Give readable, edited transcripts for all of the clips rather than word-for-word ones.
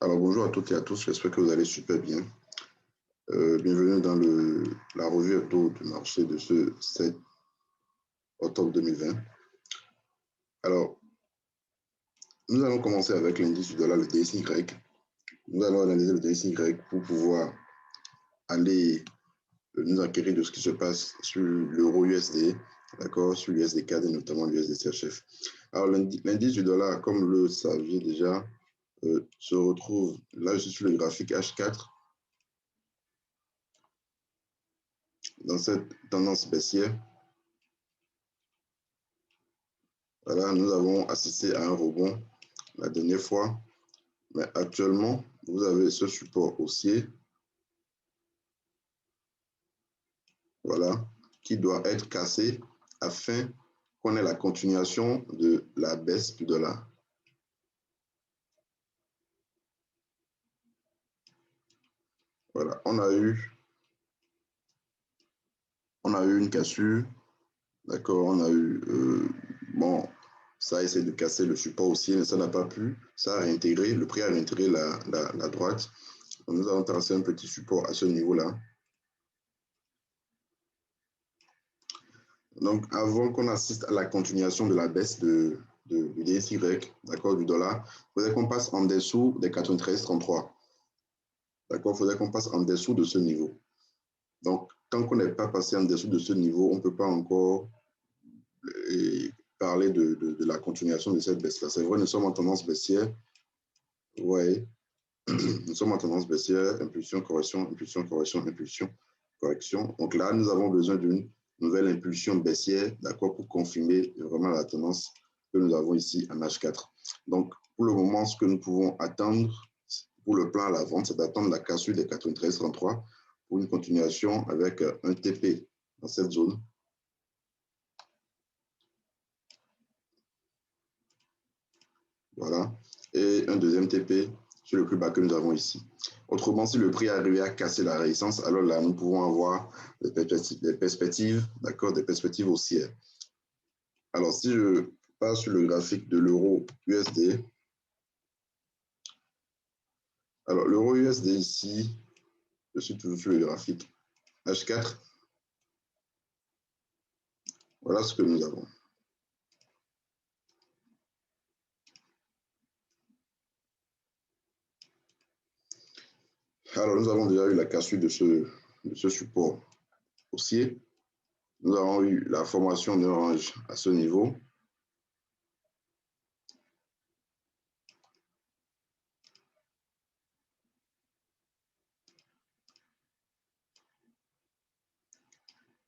Alors bonjour à toutes et à tous, j'espère que vous allez super bien. Bienvenue dans la revue hebdo du marché de ce 7 octobre 2020. Alors, nous allons commencer avec l'indice du dollar, le DXY. Nous allons analyser le DXY pour pouvoir aller nous acquérir de ce qui se passe sur l'euro USD, d'accord, sur l'USD-CAD et notamment l'USD-CHF. Alors, l'indice du dollar, comme le saviez déjà, se retrouve, là je suis sur le graphique H4, dans cette tendance baissière. Voilà, nous avons assisté à un rebond la dernière fois, mais actuellement, vous avez ce support haussier, voilà, qui doit être cassé afin qu'on ait la continuation de la baisse du dollar. Voilà, on a eu une cassure, d'accord, on a eu, bon, ça a essayé de casser le support haussier, mais ça n'a pas pu, ça a réintégré, le prix a réintégré la droite. Donc, nous avons tracé un petit support à ce niveau-là. Donc, avant qu'on assiste à la continuation de la baisse du DXY, d'accord, du dollar, il faudrait qu'on passe en dessous des 93,33. D'accord, il faudrait qu'on passe en dessous de ce niveau. Donc, tant qu'on n'est pas passé en dessous de ce niveau, on ne peut pas encore parler de la continuation de cette baisse-là. C'est vrai, nous sommes en tendance baissière. Ouais, nous sommes en tendance baissière, impulsion, correction, impulsion, correction, impulsion, correction. Donc là, nous avons besoin d'une nouvelle impulsion baissière, d'accord, pour confirmer vraiment la tendance que nous avons ici en H4. Donc, pour le moment, ce que nous pouvons attendre pour le plan à la vente, c'est d'attendre la cassure des 93,33 pour une continuation avec un TP dans cette zone. Voilà. Et un deuxième TP sur le plus bas que nous avons ici. Autrement, si le prix arrivait à casser la résistance, alors là, nous pouvons avoir des perspectives, d'accord, des perspectives haussières. Alors, si je passe sur le graphique de l'euro USD, alors l'euro USD ici, je suis toujours sur le graphique H4. Voilà ce que nous avons. Alors, nous avons déjà eu la cassure de ce support haussier. Nous avons eu la formation d'un range à ce niveau.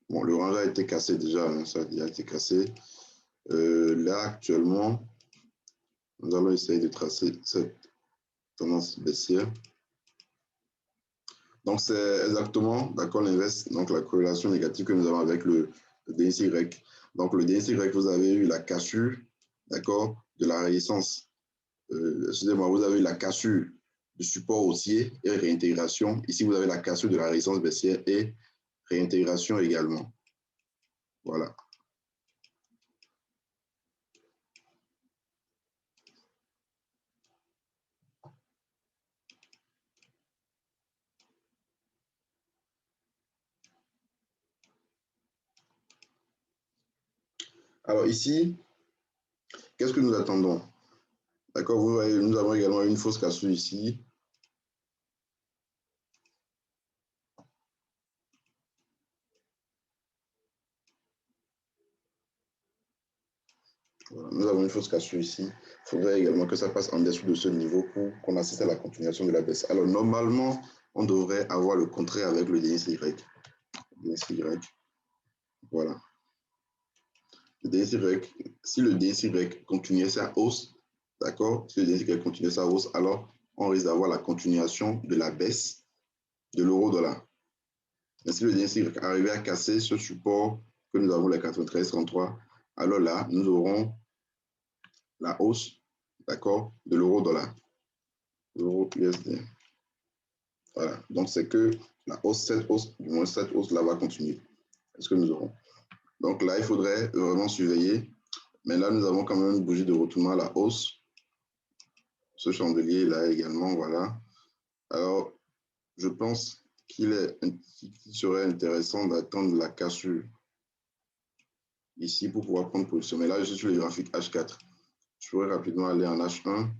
Bon, le range a été cassé déjà, hein, ça a déjà été cassé. Là, actuellement, nous allons essayer de tracer cette tendance baissière. Donc, c'est exactement, d'accord, l'inverse, donc la corrélation négative que nous avons avec le DXY. Donc, le DXY, vous avez eu la cassure, d'accord, de la résistance. Excusez-moi, vous avez eu la cassure du support haussier et réintégration. Ici, vous avez la cassure de la résistance baissière et réintégration également. Voilà. Alors ici, qu'est-ce que nous attendons? D'accord, vous voyez, nous avons également une fausse cassure ici. Voilà, nous avons une fausse cassure ici. Il faudrait également que ça passe en dessous de ce niveau pour qu'on assiste à la continuation de la baisse. Alors, normalement, on devrait avoir le contraire avec le DXY. DXY. Voilà. Le DXY, si le DXY continuait sa hausse, d'accord, si le DXY continuait sa hausse, alors on risque d'avoir la continuation de la baisse de l'euro-dollar. Mais si le DXY arrivait à casser ce support que nous avons, les 93,33, alors là, nous aurons la hausse, d'accord, de l'euro-dollar, l'euro USD. Voilà, donc c'est que la hausse, du moins cette hausse-là va continuer. Est-ce que nous aurons? Donc là, il faudrait vraiment surveiller. Mais là, nous avons quand même une bougie de retournement à la hausse ce chandelier là également, voilà. Alors, je pense qu'il serait intéressant d'attendre la cassure ici pour pouvoir prendre position. Mais là, je suis sur le graphique H4. Je pourrais rapidement aller en H1.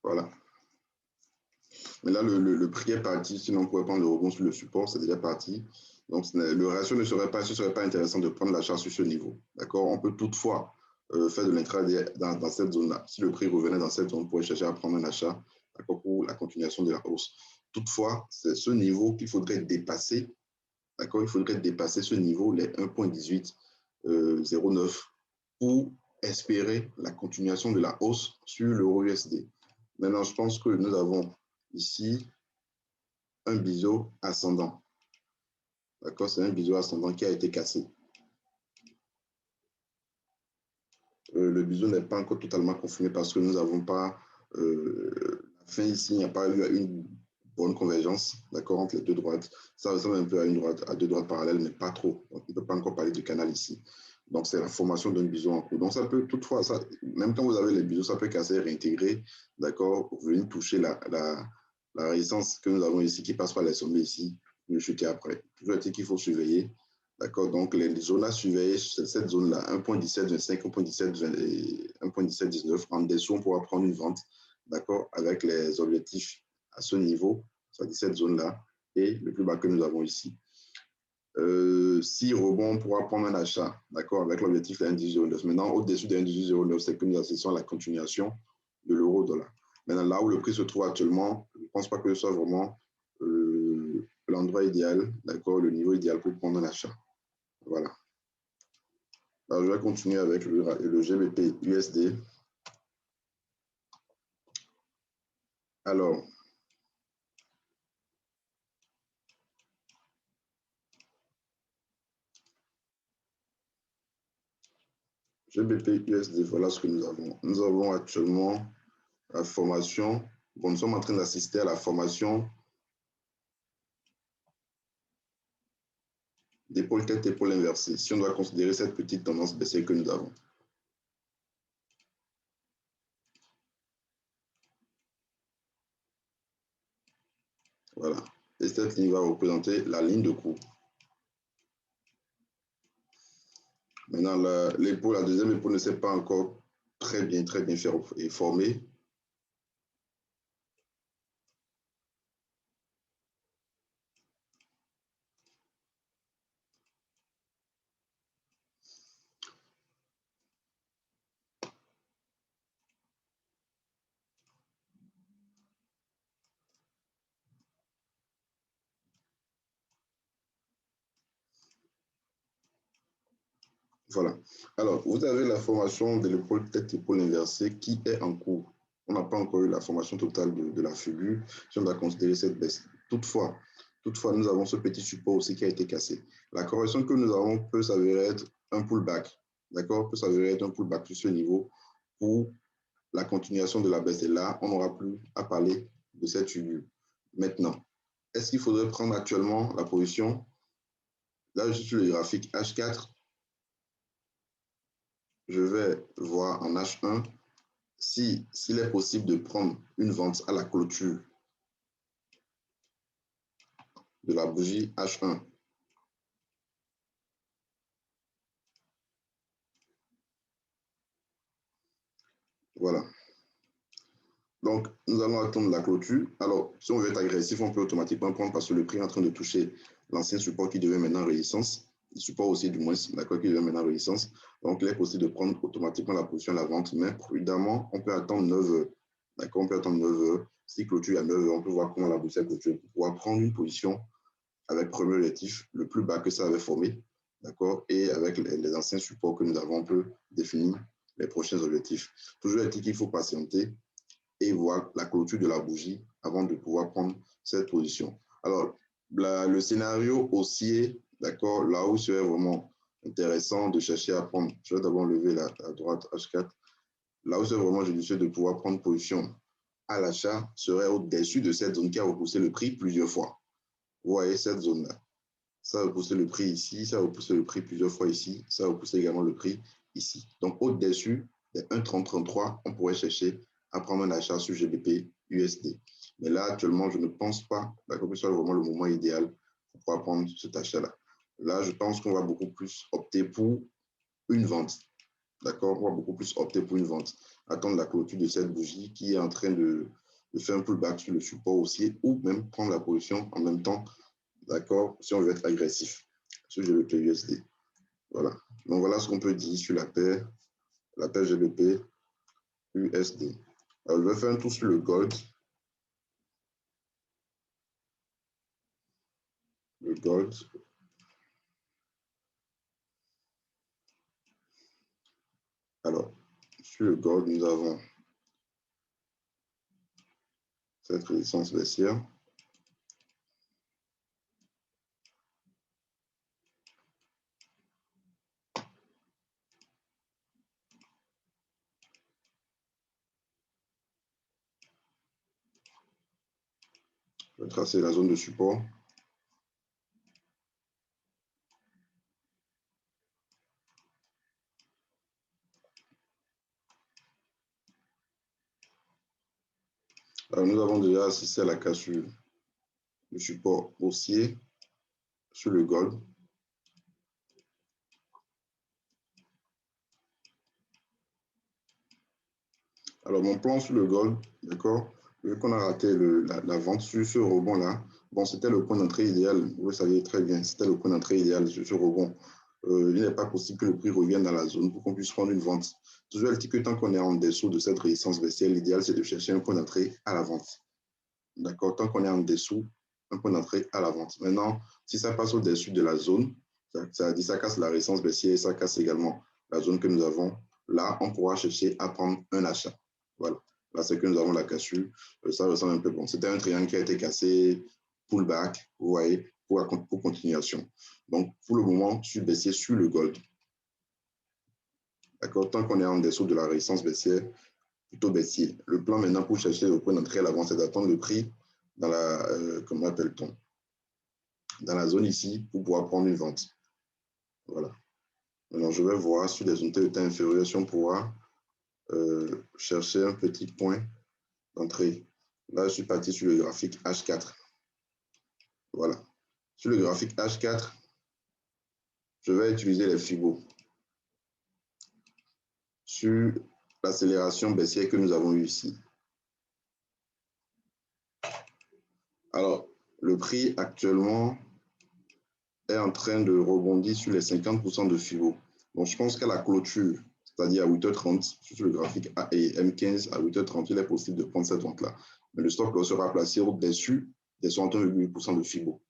Voilà. Mais là, le prix est parti. Sinon, on pourrait prendre le rebond sur le support, c'est déjà parti. Donc, le ratio ne serait pas, ce ne serait pas intéressant de prendre l'achat sur ce niveau. D'accord? On peut toutefois faire de l'intraday dans cette zone-là. Si le prix revenait dans cette zone, on pourrait chercher à prendre un achat pour la continuation de la hausse. Toutefois, c'est ce niveau qu'il faudrait dépasser. D'accord? Il faudrait dépasser ce niveau, les 1,1809, pour espérer la continuation de la hausse sur l'euro USD. Maintenant, je pense que nous avons ici un biseau ascendant. D'accord? C'est un biseau ascendant qui a été cassé. Le biseau n'est pas encore totalement confirmé parce que nous n'avons pas la fin ici, il n'y a pas eu une bonne convergence, d'accord, entre les deux droites. Ça ressemble un peu à une droite, à deux droites parallèles, mais pas trop. Donc, il ne peut pas encore parler de canal ici. Donc, c'est la formation d'un biseau en cours. Donc, ça peut, toutefois, ça, même quand vous avez les biseaux, ça peut casser, réintégrer, d'accord, venir toucher la résistance que nous avons ici, qui passe par les sommets ici, le chuter après. Toujours est-il qu'il faut surveiller. D'accord, donc les zones à surveiller, c'est cette zone-là, 1,1725, 1,1719. En dessous, on pourra prendre une vente, d'accord, avec les objectifs à ce niveau, c'est-à-dire cette zone-là, et le plus bas que nous avons ici. Si rebond, on pourra prendre un achat, d'accord, avec l'objectif de 1,1809. Maintenant, au-dessus de 1,1809, c'est que nous assistons à la continuation de l'euro-dollar. Maintenant, là où le prix se trouve actuellement, je ne pense pas que ce soit vraiment l'endroit idéal, d'accord, le niveau idéal pour prendre un achat. Voilà. Alors, je vais continuer avec le GBP USD. Alors, GBP USD, voilà ce que nous avons. Nous avons actuellement la formation. Bon, nous sommes en train d'assister à la formation d'épaule tête, épaule inversée, si on doit considérer cette petite tendance baissière que nous avons. Voilà. Et cette ligne va représenter la ligne de cours. Maintenant, l'épaule, la deuxième épaule ne s'est pas encore très bien formée. Voilà. Alors, vous avez la formation de l'épaule tête-épaule inversée qui est en cours. On n'a pas encore eu la formation totale de la figure si on doit considérer cette baisse. Toutefois, nous avons ce petit support aussi qui a été cassé. La correction que nous avons peut s'avérer être un pullback. D'accord? Peut s'avérer être un pullback sur ce niveau pour la continuation de la baisse. Et là, on n'aura plus à parler de cette figure. Maintenant, est-ce qu'il faudrait prendre actuellement la position? Là, je suis sur le graphique H4. Je vais voir en H1 s'il est possible de prendre une vente à la clôture de la bougie H1. Voilà. Donc, nous allons attendre la clôture. Alors, si on veut être agressif, on peut automatiquement prendre parce que le prix est en train de toucher l'ancien support qui devient maintenant résistance. Le support aussi, du moins, d'accord, qui devient maintenant résistance. Donc, il est possible de prendre automatiquement la position à la vente, mais prudemment, on peut attendre 9 heures. D'accord, on peut attendre 9 heures. Si clôture à 9 heures, on peut voir comment la bougie clôture pour pouvoir prendre une position avec premier objectif le plus bas que ça avait formé, d'accord, et avec les anciens supports que nous avons, on peut définir les prochains objectifs. Toujours est-il qu'il faut patienter et voir la clôture de la bougie avant de pouvoir prendre cette position. Alors, le scénario haussier, d'accord, là où serait vraiment intéressant de chercher à prendre, je vais d'abord lever la droite H4, là où c'est vraiment judicieux de pouvoir prendre position à l'achat serait au-dessus de cette zone qui a repoussé le prix plusieurs fois. Vous voyez cette zone-là. Ça a repoussé le prix ici, ça a repoussé le prix plusieurs fois ici, ça a repoussé également le prix ici. Donc, au-dessus des 1,3033, on pourrait chercher à prendre un achat sur GBP USD. Mais là, actuellement, je ne pense pas que ce soit vraiment le moment idéal pour pouvoir prendre cet achat-là. Là, je pense qu'on va beaucoup plus opter pour une vente. D'accord? On va beaucoup plus opter pour une vente. Attendre la clôture de cette bougie qui est en train de faire un pullback sur le support haussier ou même prendre la position en même temps. D'accord? Si on veut être agressif sur GBP USD. Voilà. Donc, voilà ce qu'on peut dire sur la paire GBP USD. Alors, je vais faire un tour sur le gold. Le gold. Alors, sur le gold, nous avons cette résistance baissière. Je vais tracer la zone de support. Alors, nous avons déjà assisté à la cassure du support haussier sur le gold. Alors, mon plan sur le gold, d'accord, vu qu'on a raté la vente sur ce rebond-là, bon, c'était le point d'entrée idéal. Vous le saviez très bien, c'était le point d'entrée idéal sur ce rebond. Il n'est pas possible que le prix revienne dans la zone pour qu'on puisse prendre une vente. Toujours elle dit que tant qu'on est en dessous de cette résistance baissière, l'idéal, c'est de chercher un point d'entrée à la vente. D'accord? Tant qu'on est en dessous, un point d'entrée à la vente. Maintenant, si ça passe au-dessus de la zone, ça casse la résistance baissière, ça casse également la zone que nous avons. Là, on pourra chercher à prendre un achat. Voilà. Là, c'est que nous avons la cassure. Ça ressemble un peu bon. C'était un triangle qui a été cassé, pullback, vous voyez, pour continuation. Donc, pour le moment, je suis baissier sur le gold. D'accord? Tant qu'on est en dessous de la résistance baissière, plutôt baissier. Le plan maintenant pour chercher le point d'entrée à l'avant, c'est d'attendre le prix dans la, comment appelle-t-on, dans la zone ici pour pouvoir prendre une vente. Voilà. Maintenant, je vais voir sur des unités de temps inférieures si on pourra chercher un petit point d'entrée. Là, je suis parti sur le graphique H4. Voilà. Sur le graphique H4, je vais utiliser les Fibo. Sur l'accélération baissière que nous avons eue ici. Alors, le prix actuellement est en train de rebondir sur les 50% de Fibo. Donc, je pense qu'à la clôture, c'est-à-dire à 8h30, sur le graphique M15, à 8h30, il est possible de prendre cette vente-là. Mais le stop loss sera placé au-dessus des 61,8% de Fibo.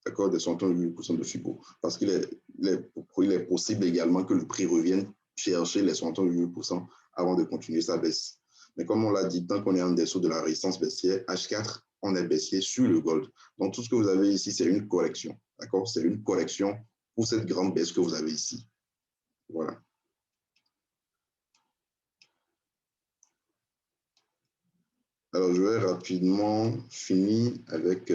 D'accord, des 61,8% de Fibo. Parce qu'il est possible également que le prix revienne chercher les 61,8% avant de continuer sa baisse. Mais comme on l'a dit, tant qu'on est en dessous de la résistance baissière, H4, on est baissier sur le gold. Donc, tout ce que vous avez ici, c'est une correction. D'accord? C'est une correction pour cette grande baisse que vous avez ici. Voilà. Alors, je vais rapidement finir avec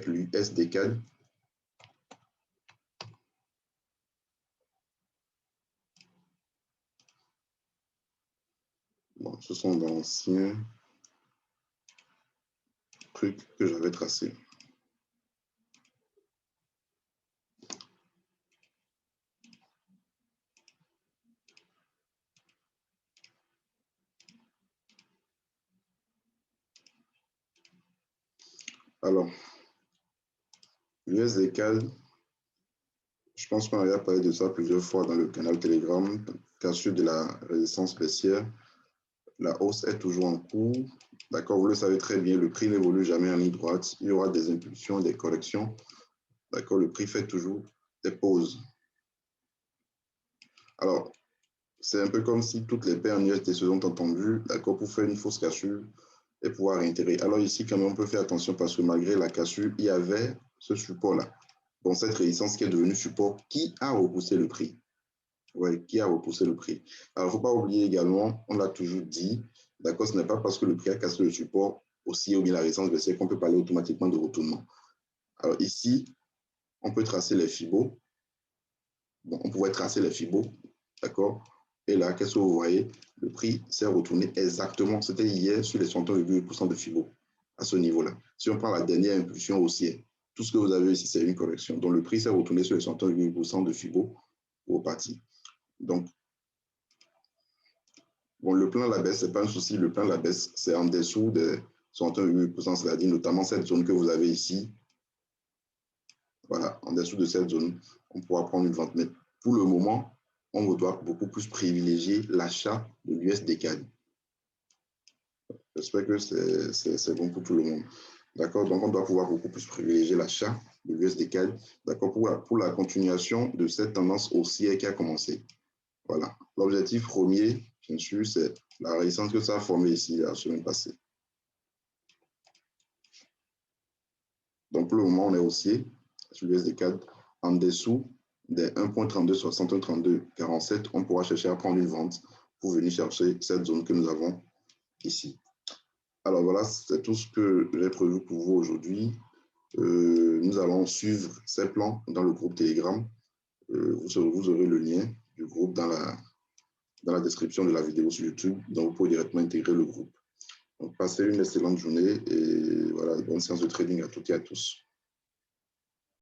l'USD-CAD. Bon, ce sont d'anciens trucs que j'avais tracés. Alors, l'USD-CAD, je pense qu'on avait parlé de ça plusieurs fois dans le canal Telegram, cassure de la résistance baissière. La hausse est toujours en cours. D'accord, vous le savez très bien, le prix n'évolue jamais en ligne droite. Il y aura des impulsions, des corrections. D'accord, le prix fait toujours des pauses. Alors, c'est un peu comme si toutes les paires en USD se sont entendues, d'accord, pour faire une fausse cassure et pouvoir réintégrer. Alors ici, quand même, on peut faire attention parce que malgré la cassure, il y avait ce support-là. Donc, cette résistance qui est devenue support, qui a repoussé le prix. Ouais, qui a repoussé le prix. Alors, il ne faut pas oublier également, on l'a toujours dit, d'accord, ce n'est pas parce que le prix a cassé le support aussi ou bien la résistance baissière qu'on peut parler automatiquement de retournement. Alors ici, on peut tracer les Fibos. Bon, on pourrait tracer les Fibos, d'accord. Et là, qu'est-ce que vous voyez? Le prix s'est retourné exactement, c'était hier sur les 61,8% de Fibos, à ce niveau-là. Si on prend la dernière impulsion haussière, tout ce que vous avez ici, c'est une correction. Donc, le prix s'est retourné sur les 61,8% de Fibos au parti. Donc, bon, le plan à la baisse, ce n'est pas un souci. Le plan à la baisse, c'est en dessous de 61,8%, c'est-à-dire notamment cette zone que vous avez ici. Voilà, en dessous de cette zone, on pourra prendre une vente. Mais pour le moment, on doit beaucoup plus privilégier l'achat de l'USD-CAD. J'espère que c'est bon pour tout le monde. D'accord, donc on doit pouvoir beaucoup plus privilégier l'achat de l'USD-CAD. D'accord, pour la continuation de cette tendance haussière qui a commencé. Voilà, l'objectif premier, bien sûr, c'est la résistance que ça a formée ici la semaine passée. Donc, pour le moment, on est haussier sur l'USD-CAD en dessous des 1.3260, 1.3247. On pourra chercher à prendre une vente pour venir chercher cette zone que nous avons ici. Alors voilà, c'est tout ce que j'ai prévu pour vous aujourd'hui. Nous allons suivre ces plans dans le groupe Telegram. Vous aurez le lien du groupe dans la description de la vidéo sur YouTube. Donc, vous pouvez directement intégrer le groupe. Donc, passez une excellente journée et voilà, bonne séance de trading à toutes et à tous.